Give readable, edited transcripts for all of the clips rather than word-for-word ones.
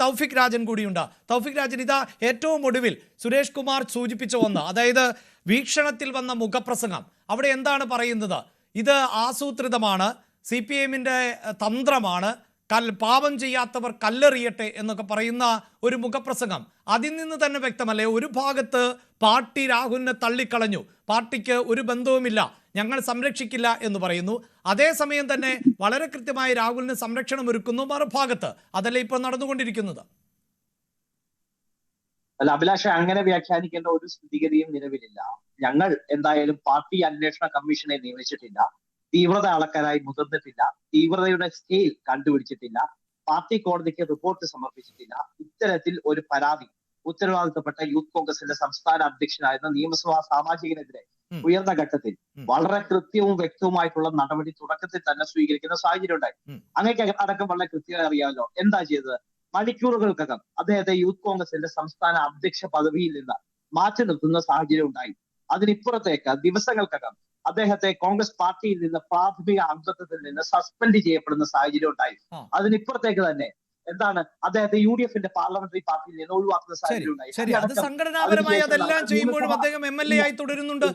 Tawfiq Rajan കൂടിയുണ്ട്. Tawfiq Rajan, ഇതാ ഏറ്റവും ഒടുവിൽ സുരേഷ് കുമാർ സൂചിപ്പിച്ച ഒന്ന്, അതായത് വീക്ഷണത്തിൽ വന്ന മുഖപ്രസംഗം. അവിടെ എന്താണ് പറയുന്നത്? ഇത് ആസൂത്രിതമാണ്, CPM-ന്റെ തന്ത്രമാണ്, പാപം ചെയ്യാത്തവർ കല്ലെറിയട്ടെ എന്നൊക്കെ പറയുന്ന ഒരു മുഖപ്രസംഗം. അതിൽ നിന്ന് തന്നെ വ്യക്തമല്ലേ, ഒരു ഭാഗത്ത് പാർട്ടി രാഹുലിനെ തള്ളിക്കളഞ്ഞു, പാർട്ടിക്ക് ഒരു ബന്ധവുമില്ല, ഞങ്ങൾ സംരക്ഷിക്കില്ല എന്ന് പറയുന്നു. അതേസമയം തന്നെ വളരെ കൃത്യമായി രാഹുലിന് സംരക്ഷണം ഒരുക്കുന്നു മറുഭാഗത്ത്. അതല്ലേ ഇപ്പോൾ നടന്നുകൊണ്ടിരിക്കുന്നത്? അല്ല അഭിലാഷ, അങ്ങനെ വ്യാഖ്യാനിക്കേണ്ട ഒരു സ്ഥിതിഗതിയും നിലവിലില്ല. ഞങ്ങൾ എന്തായാലും പാർട്ടി അന്വേഷണ കമ്മീഷനെ നിയമിച്ചിട്ടില്ല, തീവ്രത അളക്കാനായി മുതിർന്നിട്ടില്ല, തീവ്രതയുടെ സ്കെയിൽ കണ്ടുപിടിച്ചിട്ടില്ല, പാർട്ടി കോടതിക്ക് റിപ്പോർട്ട് സമർപ്പിച്ചിട്ടില്ല. ഇത്തരത്തിൽ ഒരു പരാതി ഉത്തരവാദിത്തപ്പെട്ട യൂത്ത് കോൺഗ്രസിന്റെ സംസ്ഥാന അധ്യക്ഷനായിരുന്ന നിയമസഭാ സാമാജികനെതിരെ ഉയർന്ന ഘട്ടത്തിൽ വളരെ കൃത്യവും വ്യക്തവുമായിട്ടുള്ള നടപടി തുടക്കത്തിൽ തന്നെ സ്വീകരിക്കുന്ന സാഹചര്യം ഉണ്ടായി. അങ്ങേക്ക് അടക്കം വളരെ കൃത്യമായി അറിയാമല്ലോ എന്താ ചെയ്തത്. മണിക്കൂറുകൾക്കകം അദ്ദേഹത്തെ യൂത്ത് കോൺഗ്രസിന്റെ സംസ്ഥാന അധ്യക്ഷ പദവിയിൽ നിന്ന് മാറ്റി നിർത്തുന്ന സാഹചര്യം ഉണ്ടായി. അതിനിപ്പുറത്തേക്ക് ദിവസങ്ങൾക്കകം അദ്ദേഹത്തെ കോൺഗ്രസ് പാർട്ടിയിൽ നിന്ന് പ്രാഥമിക അംഗത്വത്തിൽ നിന്ന് സസ്പെൻഡ് ചെയ്യപ്പെടുന്ന സാഹചര്യം ഉണ്ടായി. അതിനിപ്പുറത്തേക്ക് തന്നെ എന്താണ് അദ്ദേഹത്തെ UDF-ന്റെ പാർലമെന്ററി പാർട്ടിയിൽ നിന്ന് ഒഴിവാക്കുന്ന സാഹചര്യം ഉണ്ടായി. സംഘടനാപരമായി അതെല്ലാം ചെയ്യുമ്പോഴും അദ്ദേഹം MLA ആയി തുടരുന്നുണ്ട്.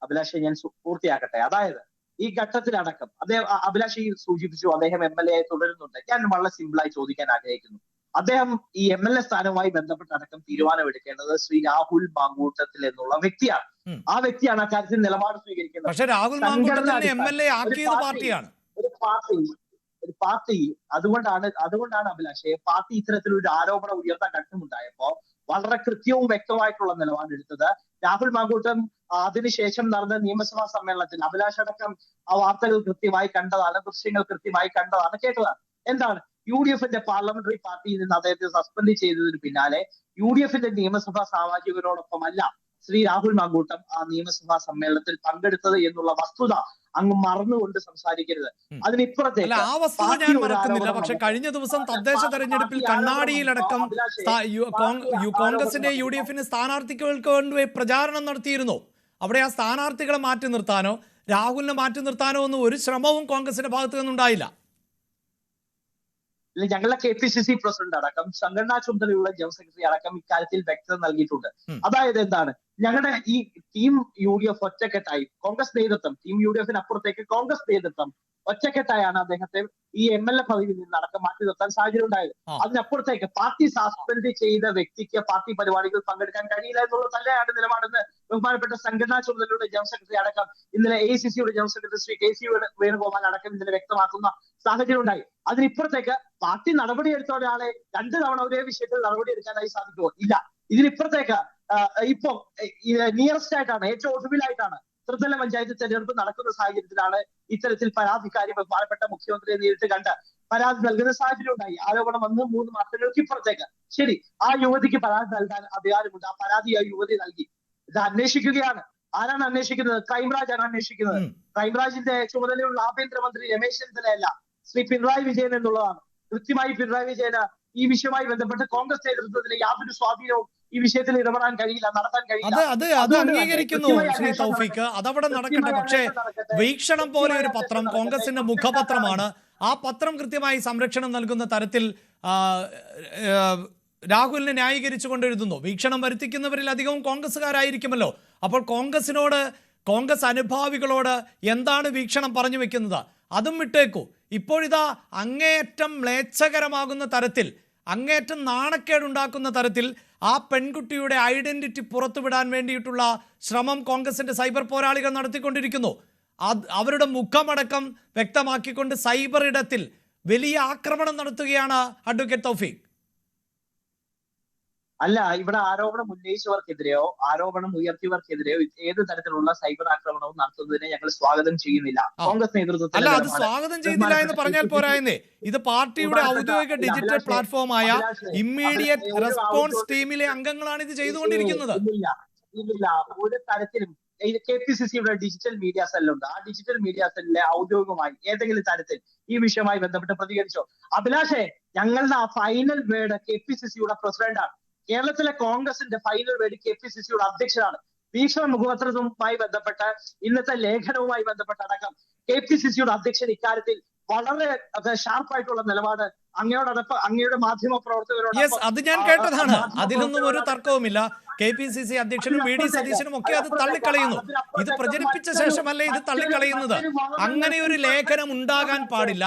അഭിലാഷെ ഞാൻ പൂർത്തിയാക്കട്ടെ. അതായത് ഈ ഘട്ടത്തിലടക്കം അദ്ദേഹം, അഭിലാഷ് സൂചിപ്പിച്ചു അദ്ദേഹം MLA ആയി തുടരുന്നുണ്ട്. ഞാൻ വളരെ സിമ്പിളായി ചോദിക്കാൻ ആഗ്രഹിക്കുന്നു, അദ്ദേഹം ഈ MLA സ്ഥാനവുമായി ബന്ധപ്പെട്ടടക്കം തീരുമാനമെടുക്കേണ്ടത് ശ്രീ രാഹുൽ മാങ്കൂട്ടത്തിൽ എന്നുള്ള വ്യക്തിയാണ്. ആ വ്യക്തിയാണ് അക്കാര്യത്തിൽ നിലപാട് സ്വീകരിക്കുന്നത്. പക്ഷേ രാഹുൽ മാങ്കൂട്ടത്തിനെ MLA ആക്കിയത് പാർട്ടിയാണ്. ഒരു പാർട്ടി അതുകൊണ്ടാണ് അഭിലാഷെ, പാർട്ടി ഇത്തരത്തിലൊരു ആരോപണം ഉയർന്ന ഘട്ടമുണ്ടായപ്പോ വളരെ കൃത്യവും വ്യക്തമായിട്ടുള്ള നിലപാടെടുത്തത്. രാഹുൽ മാങ്കൂട്ടം അതിനുശേഷം നടന്ന നിയമസഭാ സമ്മേളനത്തിൽ അഭിലാഷടക്കം ആ വാർത്തകൾ കൃത്യമായി കണ്ടതാണ്, ദൃശ്യങ്ങൾ കൃത്യമായി കണ്ടതാണ്, കേട്ടതാണ്. എന്താണ് UDF-ന്റെ പാർലമെന്ററി പാർട്ടിയിൽ നിന്ന് അദ്ദേഹത്തെ സസ്പെൻഡ് ചെയ്തതിന് പിന്നാലെ UDF-ന്റെ നിയമസഭാ സാമാജികരോടൊപ്പമല്ല ശ്രീ രാഹുൽ മാങ്കൂട്ടം ആ നിയമസഭാ സമ്മേളനത്തിൽ പങ്കെടുത്തത് എന്നുള്ള വസ്തുത അങ്ങ് മറന്നുകൊണ്ട് സംസാരിക്കരുത്. അതിനിപ്പുറത്തേക്ക് ആ വസ്തുത ഞാൻ മറക്കുന്നില്ല. പക്ഷെ കഴിഞ്ഞ ദിവസം തദ്ദേശ തെരഞ്ഞെടുപ്പിൽ കണ്ണാടിയിലടക്കം കോൺഗ്രസിന്റെ UDF-ന് സ്ഥാനാർത്ഥികൾക്ക് വേണ്ടി പ്രചാരണം നടത്തിയിരുന്നു. അവിടെ ആ സ്ഥാനാർത്ഥികളെ മാറ്റി നിർത്താനോ രാഹുലിനെ മാറ്റി നിർത്താനോ ഒന്നും ഒരു ശ്രമവും കോൺഗ്രസിന്റെ ഭാഗത്തു നിന്നുണ്ടായില്ല. ഞങ്ങളുടെ KPCC പ്രസിഡന്റ് അടക്കം സംഘടനാ ചുമതലയുള്ള ജനറൽ സെക്രട്ടറി അടക്കം ഇക്കാര്യത്തിൽ വ്യക്തത നൽകിയിട്ടുണ്ട്. അതായത് എന്താണ്, ഞങ്ങളുടെ ഈ ടീം UDF ഒറ്റക്കെട്ടായി, കോൺഗ്രസ് നേതൃത്വം, ടീം UDF-ന് അപ്പുറത്തേക്ക് കോൺഗ്രസ് നേതൃത്വം ഒറ്റക്കെട്ടായാണ് അദ്ദേഹത്തെ ഈ MLA പദവിയിൽ നിന്ന് അടക്കം മാറ്റി നിർത്താൻ സാഹചര്യം ഉണ്ടായത്. അതിനപ്പുറത്തേക്ക് പാർട്ടി സസ്പെൻഡ് ചെയ്ത വ്യക്തിക്ക് പാർട്ടി പരിപാടികൾ പങ്കെടുക്കാൻ കഴിയില്ല എന്നുള്ളത് തന്നെയാണ് നിലപാടെന്ന് ബഹുമാനപ്പെട്ട സംഘടനാ ചുമതലയുടെ ജനറൽ സെക്രട്ടറി അടക്കം ഇന്നലെ AICC-യുടെ general secretary Shri KC Venugopal അടക്കം ഇന്നലെ വ്യക്തമാക്കുന്ന സാഹചര്യം ഉണ്ടായി. അതിനിപ്പുറത്തേക്ക് പാർട്ടി നടപടിയെടുത്ത ഒരാളെ 2 തവണ ഒരേ വിഷയത്തിൽ നടപടിയെടുക്കാനായി സാധിക്കുമോ? ഇല്ല. ഇതിനിപ്പുറത്തേക്ക് ഇപ്പൊ നിയറസ്റ്റ് ആയിട്ടാണ്, ഏറ്റവും ഒടുവിലായിട്ടാണ് ത്രിതല പഞ്ചായത്ത് തെരഞ്ഞെടുപ്പ് നടക്കുന്ന സാഹചര്യത്തിലാണ് ഇത്തരത്തിൽ പരാതിക്കാരി ബഹുമാനപ്പെട്ട മുഖ്യമന്ത്രിയെ നേരിട്ട് കണ്ട് പരാതി നൽകുന്ന സാഹചര്യം ഉണ്ടായി. ആരോപണം വന്ന് 3 മാസങ്ങൾക്ക് ഇപ്പുറത്തേക്ക്. ശരി, ആ യുവതിക്ക് പരാതി നൽകാൻ അധികാരമുണ്ട്. ആ പരാതി ആ യുവതി നൽകി. ഇത് അന്വേഷിക്കുകയാണ്. ആരാണ് അന്വേഷിക്കുന്നത്? ക്രൈംബ്രാഞ്ചാണ് അന്വേഷിക്കുന്നത്. ക്രൈംബ്രാഞ്ചിന്റെ ചുമതലയുള്ള ആഭ്യന്തരമന്ത്രി രമേശ് ചെന്നിത്തലയല്ല, ശ്രീ പിണറായി വിജയൻ എന്നുള്ളതാണ്. കൃത്യമായി പിണറായി വിജയന് ഈ വിഷയവുമായി ബന്ധപ്പെട്ട് കോൺഗ്രസ് നേതൃത്വത്തിന് യാതൊരു സ്വാധീനവും ഈ വിഷയത്തിൽ ഇടപെടാൻ കഴിയില്ല, നടത്താൻ കഴിയില്ല. അത് അംഗീകരിക്കുന്നു ശ്രീ തൗഫീഖ്, അതവിടെ നടക്കട്ടെ. പക്ഷേ വീക്ഷണം പോലെ ഒരു പത്രം കോൺഗ്രസിന്റെ മുഖപത്രമാണ്. ആ പത്രം കൃത്യമായി സംരക്ഷണം നൽകുന്ന തരത്തിൽ രാഹുലിനെ ന്യായീകരിച്ചുകൊണ്ട് എഴുതുന്നു. വീക്ഷണം വരുത്തിക്കുന്നവരിൽ അധികവും കോൺഗ്രസ്സുകാരായിരിക്കുമല്ലോ. അപ്പോൾ കോൺഗ്രസ് അനുഭാവികളോട് എന്താണ് വീക്ഷണം പറഞ്ഞു വെക്കുന്നത്? അതും വിട്ടേക്കൂ. ഇപ്പോഴിതാ അങ്ങേയറ്റം മ്ലേച്ഛകരമാകുന്ന തരത്തിൽ, അങ്ങേയറ്റം നാണക്കേടുണ്ടാക്കുന്ന തരത്തിൽ ആ പെൺകുട്ടിയുടെ ഐഡന്റിറ്റി പുറത്തുവിടാൻ വേണ്ടിയിട്ടുള്ള ശ്രമം കോൺഗ്രസിന്റെ സൈബർ പോരാളികൾ നടത്തിക്കൊണ്ടിരിക്കുന്നു. അവരുടെ മുഖമടക്കം വ്യക്തമാക്കിക്കൊണ്ട് സൈബർ ഇടത്തിൽ വലിയ ആക്രമണം നടത്തുകയാണ് അഡ്വക്കേറ്റ് തൗഫീഖ്. അല്ല, ഇവിടെ ആരോപണം ഉന്നയിച്ചവർക്കെതിരെയോ ആരോപണം ഉയർത്തിയവർക്കെതിരെയോ ഏത് തരത്തിലുള്ള സൈബർ ആക്രമണവും നടത്തുന്നതിനെ ഞങ്ങൾ സ്വാഗതം ചെയ്യുന്നില്ല. കോൺഗ്രസ് നേതൃത്വത്തിൽ അല്ല, അത് സ്വാഗതം ചെയ്യുന്നില്ല എന്ന് പറഞ്ഞാൽ പോരായെന്നേ. ഇത് പാർട്ടിയുടെ ഔദ്യോഗിക ഡിജിറ്റൽ പ്ലാറ്റ്ഫോമായ ഇമ്മീഡിയറ്റ് റെസ്പോൺസ് ടീമിലെ അംഗങ്ങളാണ് ഇത് ചെയ്തുകൊണ്ടിരിക്കുന്നത്. ഇല്ല, ഒരു തരത്തിലും KPCC-യുടെ ഡിജിറ്റൽ മീഡിയ സെല്ലുണ്ട്. ആ ഡിജിറ്റൽ മീഡിയ സെല്ലിലെ ഔദ്യോഗികമായി ഏതെങ്കിലും തരത്തിൽ ഈ വിഷയവുമായി ബന്ധപ്പെട്ട് പ്രതികരിച്ചോ? അഭിലാഷേ, ഞങ്ങളുടെ ആ ഫൈനൽ വേർഡ് KPCC-യുടെ പ്രസിഡന്റാണ്. കേരളത്തിലെ കോൺഗ്രസിന്റെ ഫൈനൽ വേർഡ് KPCC-യുടെ അധ്യക്ഷനാണ്. ഭീഷണ മുഖപത്രവുമായി ബന്ധപ്പെട്ട ഇന്നത്തെ ലേഖനവുമായി ബന്ധപ്പെട്ട അടക്കം KPCC-യുടെ അധ്യക്ഷൻ ഇക്കാര്യത്തിൽ വളരെ ഷാർപ്പായിട്ടുള്ള നിലപാട് അങ്ങയുടെ മാധ്യമ യെസ്, പ്രവർത്തകരോടൊപ്പം അത് ഞാൻ കേട്ടതാണ്. അതിലൊന്നും ഒരു തർക്കവുമില്ല. KPCC അധ്യക്ഷനും VD സതീശനും ഒക്കെ അത് തള്ളിക്കളയുന്നു. ഇത് പ്രചരിപ്പിച്ച ശേഷമല്ലേ ഇത് തള്ളിക്കളയുന്നത്? അങ്ങനെ ഒരു ലേഖനം ഉണ്ടാകാൻ പാടില്ല.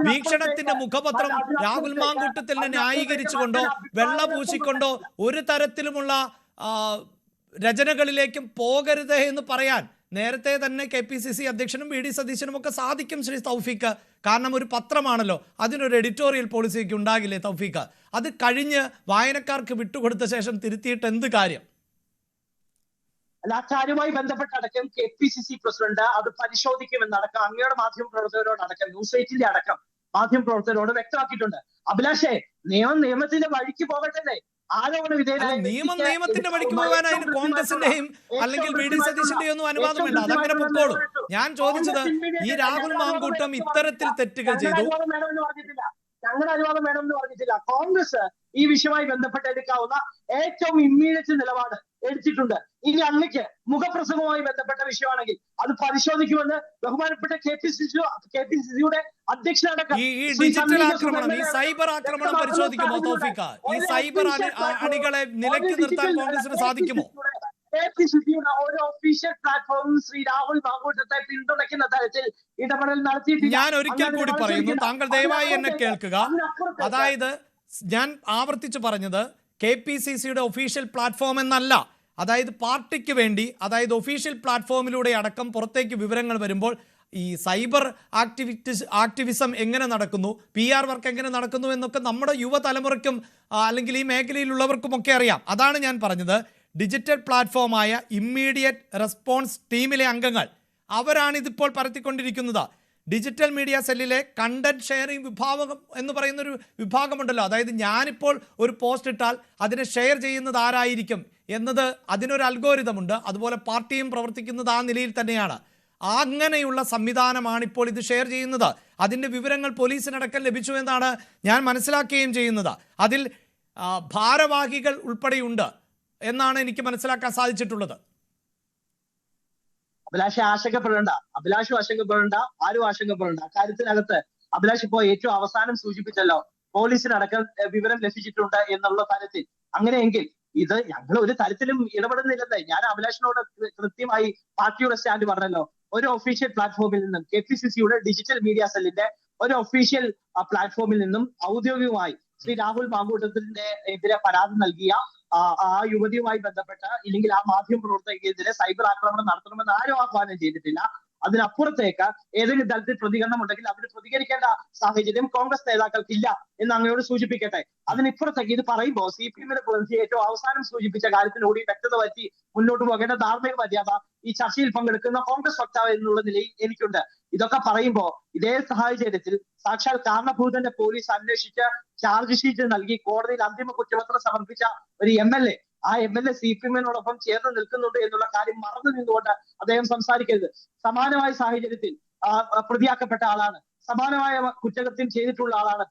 വീക്ഷണത്തിന്റെ മുഖപത്രം രാഹുൽ മാങ്കൂട്ടത്തിലിനെ ന്യായീകരിച്ചുകൊണ്ടോ വെള്ള പൂശിക്കൊണ്ടോ ഒരു തരത്തിലുമുള്ള രചനകളിലേക്കും പോകരുത് എന്ന് പറയാൻ നേരത്തെ തന്നെ KPCC അധ്യക്ഷനും VD സതീശനും ഒക്കെ സാധിക്കും ശ്രീ തൗഫീഖ്. കാരണം ഒരു പത്രമാണല്ലോ, അതിനൊരു എഡിറ്റോറിയൽ പോളിസിക്ക് ഉണ്ടാകില്ലേ തൗഫീഖ്? അത് കഴിഞ്ഞ് വായനക്കാർക്ക് വിട്ടുകൊടുത്ത ശേഷം തിരുത്തിയിട്ട് എന്ത് കാര്യം? അല്ല, ആ കാര്യവുമായി ബന്ധപ്പെട്ടടക്കം KPCC പ്രസിഡന്റ് അത് പരിശോധിക്കുമെന്നടക്കം അങ്ങയുടെ മാധ്യമ പ്രവർത്തകരോടടക്കം ന്യൂസ് 8ന്റെ അടക്കം മാധ്യമ പ്രവർത്തകരോട് വ്യക്തമാക്കിയിട്ടുണ്ട്. അഭിലാഷേ, നിയമത്തിന്റെ വഴിക്ക് പോകട്ടെ. നിയമത്തിന്റെ വഴിക്ക് പോകാൻ അതിന് കോൺഗ്രസിന്റെയും അല്ലെങ്കിൽ VD സതീശന്റെയും ഒന്നും അനുവാദം വേണ്ട. അതങ്ങനെ പൊക്കോളും. ഞാൻ ചോദിച്ചത്, ഈ രാഹുൽ മാങ്കൂട്ടം ഇത്തരത്തിൽ തെറ്റുകൾ ചെയ്തു, ഞങ്ങളുടെ അനുവാദം വേണമെന്ന് പറഞ്ഞിട്ടില്ല. കോൺഗ്രസ് ഈ വിഷയവുമായി ബന്ധപ്പെട്ട് എടുക്കാവുന്ന ഏറ്റവും ഇമ്മീഡിയറ്റ് നിലപാട് എടുത്തിട്ടുണ്ട്. ഇനി അങ്ങക്ക് മുഖപ്രസംഗവുമായി ബന്ധപ്പെട്ട വിഷയമാണെങ്കിൽ അത് പരിശോധിക്കുമെന്ന് ബഹുമാനപ്പെട്ട KPCCയുടെ അധ്യക്ഷനടക്കം ഈ ഡിജിറ്റൽ ആക്രമണം, ഈ സൈബർ ആക്രമണം പരിശോധിക്കുമോ തൗഫീഖ്? ഈ സൈബർ അണികളെ നിലയ്ക്ക് നിർത്താൻ കോൺഗ്രസിന് സാധിക്കുമോ? KPCCയുടെ ഓരോ ഒഫീഷ്യൽ പ്ലാറ്റ്ഫോമും ശ്രീ രാഹുൽ മാങ്കൂട്ടത്തെ പിന്തുണയ്ക്കുന്ന തരത്തിൽ ഇടപെടൽ നടത്തിയിട്ടില്ല. ഞാൻ ഒരിക്കൽ കൂടി പറയുന്നു, താങ്കൾ ദയവായി എന്നെ കേൾക്കുക. അതായത് ഞാൻ ആവർത്തിച്ച് പറഞ്ഞത് KPCCയുടെ ഒഫീഷ്യൽ പ്ലാറ്റ്ഫോം എന്നല്ല. അതായത് പാർട്ടിക്ക് വേണ്ടി, അതായത് ഒഫീഷ്യൽ പ്ലാറ്റ്ഫോമിലൂടെ അടക്കം പുറത്തേക്ക് വിവരങ്ങൾ വരുമ്പോൾ ഈ സൈബർ ആക്ടിവിസം എങ്ങനെ നടക്കുന്നു, PR വർക്ക് എങ്ങനെ നടക്കുന്നു എന്നൊക്കെ നമ്മുടെ യുവതലമുറയ്ക്കും അല്ലെങ്കിൽ ഈ മേഖലയിലുള്ളവർക്കുമൊക്കെ അറിയാം. അതാണ് ഞാൻ പറഞ്ഞത്. ഡിജിറ്റൽ പ്ലാറ്റ്ഫോമായ ഇമ്മീഡിയറ്റ് റെസ്പോൺസ് ടീമിലെ അംഗങ്ങൾ അവരാണിതിപ്പോൾ പരത്തിക്കൊണ്ടിരിക്കുന്നത്. ഡിജിറ്റൽ മീഡിയ സെല്ലിലെ കണ്ടന്റ് ഷെയറിംഗ് വിഭാഗം എന്ന് പറയുന്നൊരു വിഭാഗമുണ്ടല്ലോ. അതായത് ഞാനിപ്പോൾ ഒരു പോസ്റ്റ് ഇട്ടാൽ അതിനെ ഷെയർ ചെയ്യുന്നത് ആരായിരിക്കും എന്നത് അതിനൊരു അൽഗോരിതമുണ്ട്. അതുപോലെ പാർട്ടിയും പ്രവർത്തിക്കുന്നത് ആ നിലയിൽ തന്നെയാണ്. അങ്ങനെയുള്ള സംവിധാനമാണ് ഇപ്പോൾ ഇത് ഷെയർ ചെയ്യുന്നത്. അതിൻ്റെ വിവരങ്ങൾ പോലീസിനടക്കം ലഭിച്ചു എന്നാണ് ഞാൻ മനസ്സിലാക്കുകയും ചെയ്യുന്നത്. അതിൽ ഭാരവാഹികൾ ഉൾപ്പെടെയുണ്ട് എന്നാണ് എനിക്ക് മനസ്സിലാക്കാൻ സാധിച്ചിട്ടുള്ളത്. അഭിലാഷ് ആശങ്കപ്പെടേണ്ട, ആരും ആശങ്കപ്പെടേണ്ട. കാര്യത്തിനകത്ത് അഭിലാഷ് ഇപ്പോൾ ഏറ്റവും അവസാനം സൂചിപ്പിച്ചല്ലോ, പോലീസിനടക്കം വിവരം ലഭിച്ചിട്ടുണ്ട് എന്നുള്ള തരത്തിൽ. അങ്ങനെയെങ്കിൽ ഇത് ഞങ്ങൾ ഒരു തരത്തിലും ഇടപെടുന്നില്ലെന്നേ ഞാൻ അഭിലാഷിനോട് കൃത്യമായി പാർട്ടിയുടെ സ്റ്റാൻഡ് പറഞ്ഞല്ലോ. ഒരു ഒഫീഷ്യൽ പ്ലാറ്റ്ഫോമിൽ നിന്നും KPCCയുടെ ഡിജിറ്റൽ മീഡിയ സെല്ലിന്റെ ഒരു ഒഫീഷ്യൽ പ്ലാറ്റ്ഫോമിൽ നിന്നും ഔദ്യോഗികമായി ശ്രീ രാഹുൽ മാങ്കൂട്ടത്തിന്റെ എതിരെ പരാതി നൽകിയ ആ യുവതിയുമായി ബന്ധപ്പെട്ട് ഇല്ലെങ്കിൽ ആ മാധ്യമ പ്രവർത്തകർക്കെതിരെ സൈബർ ആക്രമണം നടത്തണമെന്ന് ആരും ആഹ്വാനം ചെയ്തിട്ടില്ല. അതിനപ്പുറത്തേക്ക് ഏതെങ്കിലും തരത്തിൽ പ്രതികരണം ഉണ്ടെങ്കിൽ അതിന് പ്രതികരിക്കേണ്ട സാഹചര്യം കോൺഗ്രസ് നേതാക്കൾക്കില്ല എന്ന് അങ്ങയോട് സൂചിപ്പിക്കട്ടെ. അതിനിപ്പുറത്തേക്ക് ഇത് പറയുമ്പോൾ CPM-നെ പ്രതിനിധി ഏറ്റവും അവസാനം സൂചിപ്പിച്ച കാര്യത്തിലൂടെ വ്യക്തത വരുത്തി മുന്നോട്ട് പോകേണ്ട ധാർമ്മിക മര്യാദ ഈ ചർച്ചയിൽ പങ്കെടുക്കുന്ന കോൺഗ്രസ് വക്താവ് എന്നുള്ള നിലയിൽ എനിക്കുണ്ട്. ഇതൊക്കെ പറയുമ്പോൾ ഇതേ സാഹചര്യത്തിൽ സാക്ഷാൽ കാരണഭൂതന്റെ പോലീസ് അന്വേഷിച്ച് ചാർജ് ഷീറ്റ് നൽകി കോടതിയിൽ അന്തിമ കുറ്റപത്രം സമർപ്പിച്ച ഒരു MLA, ആ MLA CPM-നോടൊപ്പം ചേർന്ന് നിൽക്കുന്നുണ്ട് എന്നുള്ള കാര്യം മറന്നു നിന്നുകൊണ്ട് അദ്ദേഹം സംസാരിക്കരുത്. സമാനമായ സാഹചര്യത്തിൽ പ്രതിയാക്കപ്പെട്ട ആളാണ്, സമാനമായ കുറ്റകൃത്യം ചെയ്തിട്ടുള്ള ആളാണ്,